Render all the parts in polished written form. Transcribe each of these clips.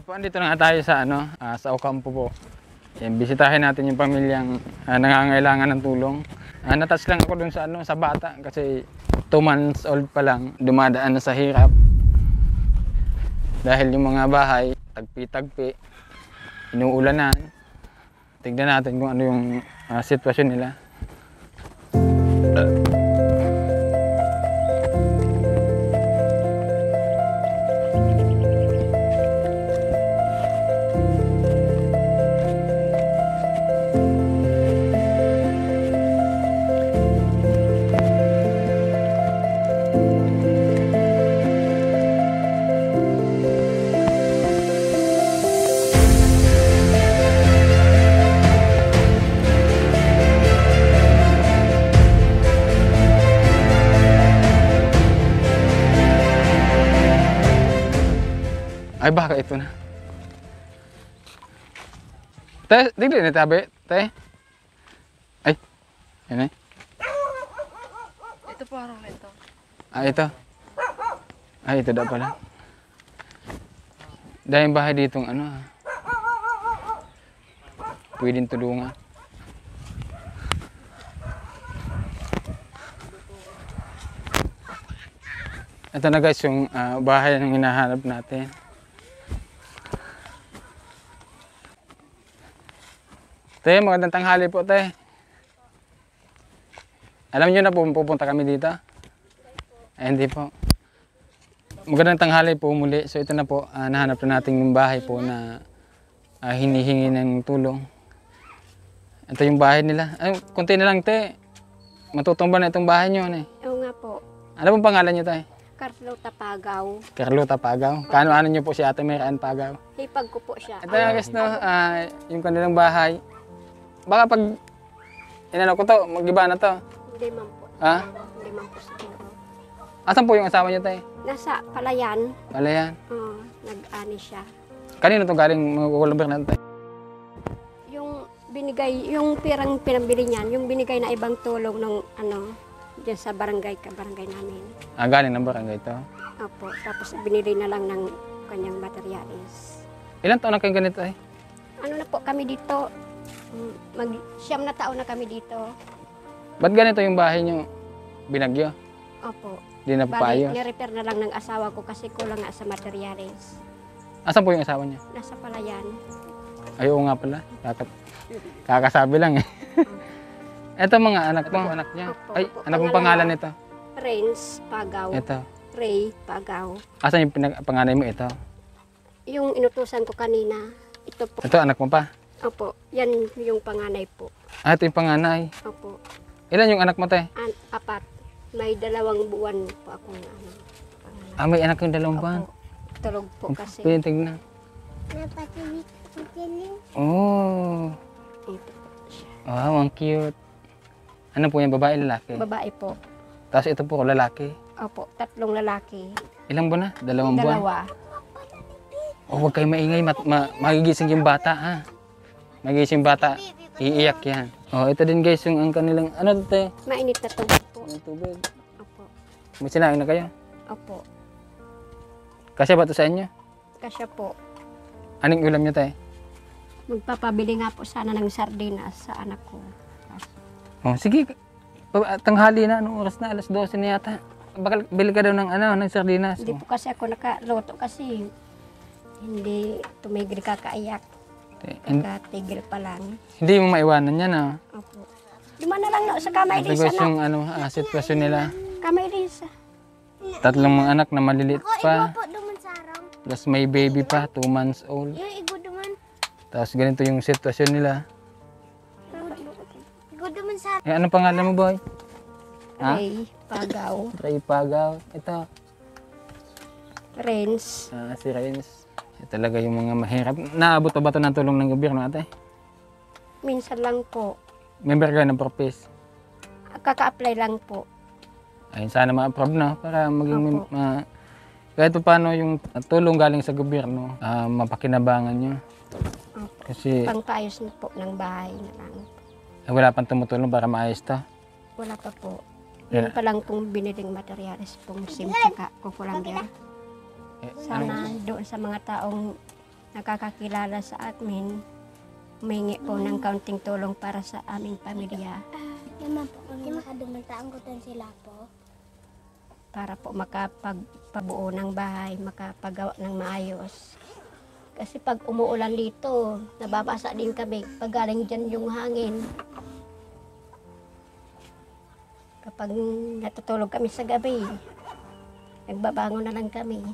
po, andito na nga tayo sa sa Ocampo po. Yan, bisitahin natin yung pamilyang nangangailangan ng tulong. Natas lang ako dun sa sa bata kasi 2 months old pa lang, dumadaan na sa hirap. Dahil yung mga bahay, tagpi-tagpi, inuulanan. Tignan natin kung ano yung sitwasyon nila. Ay baka ito na. Te, digli na tabi, te. Ay, yan eh. Ito po harong ito. Ito. Ito daw pala. Dahil bahay ditong pwedeng tulungan. Ito na guys yung bahay ng hinahanap natin. Te, magandang tanghali po, te. Alam niyo na po, pupunta kami dito? Ay, hindi po. Magandang tanghali po muli. So ito na po, nahanap na natin yung bahay po na hinihingi ng tulong. Ito yung bahay nila. Ay, kunti na lang, te. Matutumba na itong bahay niyo, ne? Oo nga po. Ano pong pangalan niyo, te? Carlota Pagaw. Carlota Pagaw. Kaano-ano niyo po si Ate Mary Ann Pagaw? Hipag ko po siya. Ito na guys, no, yung kanilang bahay. Baka pag inano ko to, mag-iba na to. Hindi man po. Ha? Hindi man po siguro. Asan po yung asawa niyo, tay? Nasa Palayan. Wala yan. Oo, nag-ani siya. Kanino to galing mga kukulubir na tay? Yung binigay, yung pirang pinabili niyan, yung binigay na ibang tulong ng diyan sa barangay namin. Galing ng barangay to. Opo, tapos binili na lang ng kanyang materials. Ilan taon na kayong ganito eh? Ano na po kami dito? Mag-siyam na taon na kami dito. Ba't ganito yung bahay niyo? Binagyo? Opo. Di na Bali, paayos? ni-repair na lang ng asawa ko kasi kulang nga sa materials. Asan po yung asawa niya? Nasa Palayan. Ay, oo nga pala. Kakasabi lang eh. Ito mga anak mo, anak niya. Opo, Ay, opo. ano pong pangalan nito? Renz Pagaw. Ito. Ray Pagaw. Asan yung panganay mo ito? Yung inutusan ko kanina, ito po. Ito, anak mo pa? Opo, yan yung panganay po. Ito yung panganay. Opo, Ilan yung anak mo, te? 4. May 2 buwan po akong panganay. May anak yung 2 buwan. Opo, tulog po kasi. Pwede tignan. Oh. Ito po siya. Wow, ang cute. Ano po yung babae, lalaki? Babae po. Tapos ito po, lalaki. Opo, 3 lalaki. Ilang buwan na? 2 buwan? 2. Oh, huwag kayo maingay. Magigising yung bata, ha? Magigising bata. Iiyak yan. Oh, ito din guys, yung ang kanilang, ano ito, te? Mainit na tubig po. May tubig. Opo. May sinain na kayo? Opo. Kasi ba ito sa inyo? Kasya po. Anong ulam niyo, te? Magpapabili nga po sana ng sardinas sa anak ko. Oh, sige. Tanghali na. Anong oras na? Alas 12 na yata. Bakal bili ka daw ng ng sardinas. Hindi po kasi ako nakaluto kasi hindi tumigil kakaiyak. Nakatigil pa lang. Hindi mo maiwanan yan, ha? Opo. Lima na lang sa kamay Ito Lisa guys, yung sitwasyon nila. Kamay Lisa. 3 mga anak na maliliit pa. Plus may baby pa, 2 months old. Tapos ganito yung sitwasyon nila. Anong pangalan mo, boy? Ha? Ray Pagaw. Ray Pagaw. Ito. Renz. Si Renz. Talaga yung mga mahirap. Naabot ba ito ng tulong ng gobyerno, ate? Minsan lang po. Member ka ng Propis? Kaka-apply lang po. Ayun, sana ma-approve na para maging Opo. kahit pa paano yung tulong galing sa gobyerno, mapakinabangan nyo. Opo. Kasi Pangpaayos na po ng bahay na lang. wala pang tumutulong para maayos to. Wala pa po. Yeah. Yun pa lang pong biniling materials pong sim tsaka kukulang din. Ano? Sana doon sa mga taong nakakakilala sa amin, humingi po ng kaunting tulong para sa aming pamilya. Naman po, kung makadumantaan ko tan sila po. Para po makapagpabuo ng bahay, makapagawa ng maayos. Kasi pag umuulan dito, nababasa din kami. Pag galing dyan yung hangin. Kapag natutulog kami sa gabi, nagbabangon na lang kami.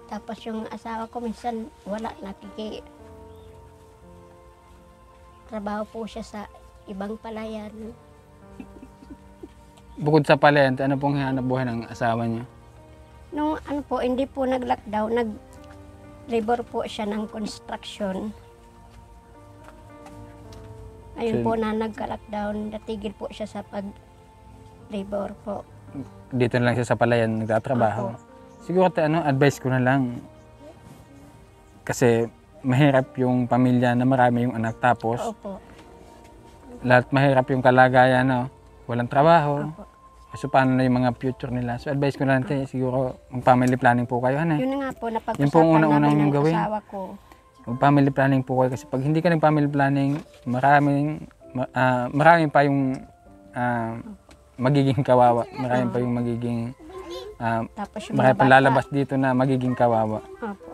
Tapos yung asawa ko minsan wala, trabaho po siya sa ibang palayan. Bukod sa palayan, ano pong hanap buhay ng asawa niyo? Nung ano po, hindi po nag-lockdown, nag-labor po siya ng construction. Ayun po na nagka-lockdown, natigil po siya sa pag-labor po. Dito na lang siya sa palayan nagtatrabaho. Opo. Siguro advice ko na lang. Kasi mahirap yung pamilya na marami yung anak, tapos Opo. lahat mahirap yung kalagayan, no? Walang trabaho. Opo. So paano na yung mga future nila? So advice ko na lang tayo, siguro mag-family planning po kayo, hanay. Yun na nga po, Yun po ang napag-usapan unang-unang namin ng gawin. asawa ko. Mag-family planning po kayo kasi pag hindi ka nag-family planning, maraming pa yung magiging kawawa. Maraming pa yung magiging Tapos yung marami mga pa bata. lalabas dito na magiging kawawa. Opo.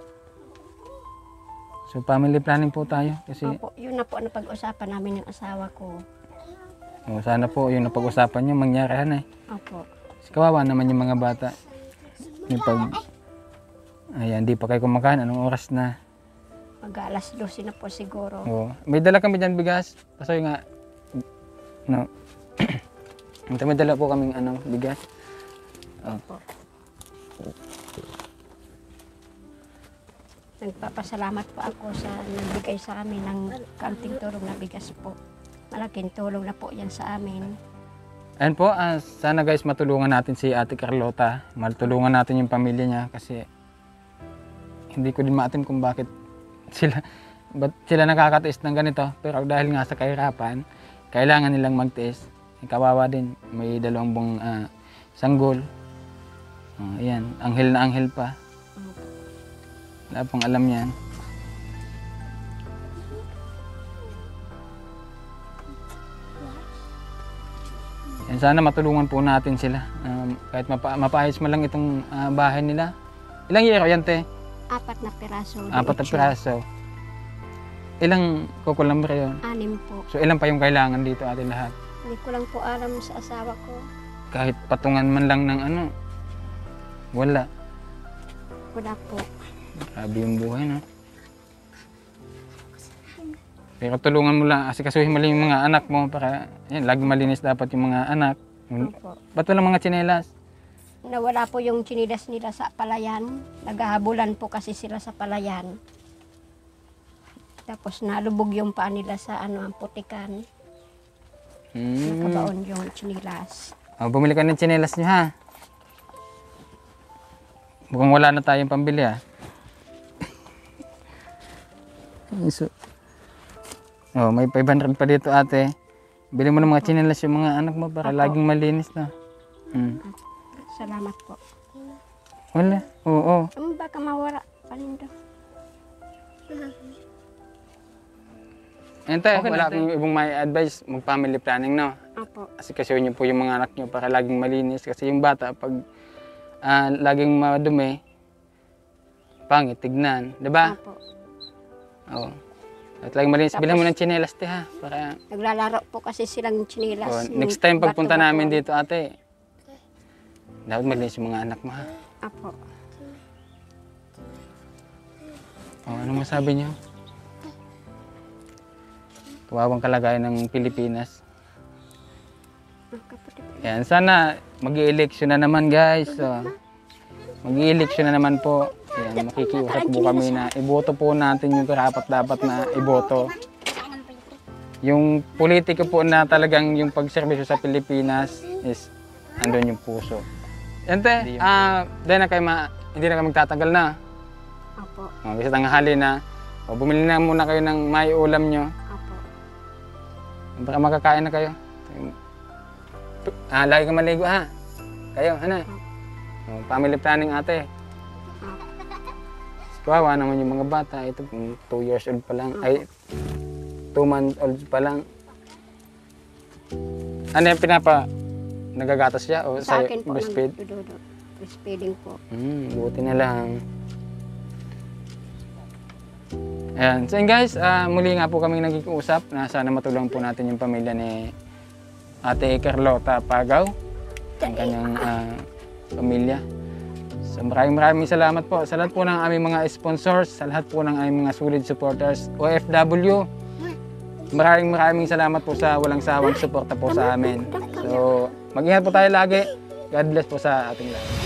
So family planning po tayo kasi Opo. Yun na po ang napag-usapan namin ng asawa ko. sana po yung napag-usapan nyo mangyari, hanay. Opo. Kasi kawawa naman yung mga bata. Yung ayan, di pa kayo kumakain, anong oras na? Mag-alas 12 na po siguro. Oo. May dala kami dyan bigas. Pasoy nga. No. May dala po kaming bigas. Opo. Nagpapasalamat po ako sa nagbigay sa amin ng kaunting tulong na bigas po. Malaking tulong na po yan sa amin. Ayan po, sana guys matulungan natin si Ate Carlota. Matulungan natin yung pamilya niya kasi hindi ko din maatim kung ba't sila nakakatiis ng ganito. Pero dahil nga sa kahirapan, kailangan nilang magtiis. Kawawa din, may dalawang buong sanggol. Ayan, anghel na anghel pa. Wala pong alam yan. Yan, sana matulungan po natin sila. Kahit mapaayos mo lang itong bahay nila. Ilang yero yan, te? 4 na piraso. 4 na piraso. Ilang kukulambre yun? 6 po. So ilan pa yung kailangan dito atin lahat? Hindi ko lang po alam sa asawa ko. Kahit patungan man lang ng wala. Wala po. Grabe yung buhay, no? Pero tulungan mo lang, asikasuhin mo lang yung mga anak mo para lagi malinis dapat yung mga anak. Opo. Ba't walang mga tsinelas? Nawala po yung chinilas nila sa palayan. Naghahabulan po kasi sila sa palayan. Tapos nalubog yung paa nila sa ang putikan. Nakabaon yung chinilas. Bumili ka ng tsinelas nyo, ha? Mukhang wala na tayong pambili, ha? May 500 pa dito, ate. Bili mo ng mga tsinelas yung mga anak mo para Apo. laging malinis na. Salamat po. Wala. Oo. Baka mawala. Palindo. Ente, wala akong ibang may advice. Mag-family planning, no? Opo. Kasi niyo po yung mga anak nyo para laging malinis. Kasi yung bata, pag laging madumi, pangit, tignan. Diba? Opo. Oo. At laging malinis. Tapos- Bilhan mo ng tsinelas, te, ha? Para, Naglalaro po kasi silang chinilas. next time pagpunta namin dito, ate, dapat malinis yung mga anak mo, ha? Opo. Anong masabi niyo? Kawawang kalagayan ng Pilipinas. Yan, sana mag-i-eleksyon na naman, guys. Mag-i-eleksyon na naman po. Yan, makikiusap po kami na iboto po natin yung karapat-dapat na iboto. Yung politiko po na talagang yung pagserbisyo sa Pilipinas is andun yung puso. Ente, dahil na kayo hindi na kayo magtatagal na. Opo. Kasi tanghali na, bumili na muna kayo ng may ulam nyo. Opo. Baka makakain na kayo. Lagi ka maligo, ha? kayo, ano? Oh, family planning ate. Kawawa naman yung mga bata. Ito, 2 years old pa lang. Ay, 2 months old pa lang. Ano yung nagagatas siya? O Sa akin po, breastfeed? breastfeeding po. Buti na lang. Ayan. So yun guys, muli nga po kami nagkikiusap na sana matulungan po natin yung pamilya ni Ate Carlota Pagaw, ang kanyang pamilya. So maraming salamat po sa lahat po ng aming mga sponsors, sa lahat po ng aming mga solid supporters, OFW. Maraming salamat po sa walang sawang suporta po sa amin. So mag-ingat po tayo lagi. God bless po sa ating lahat.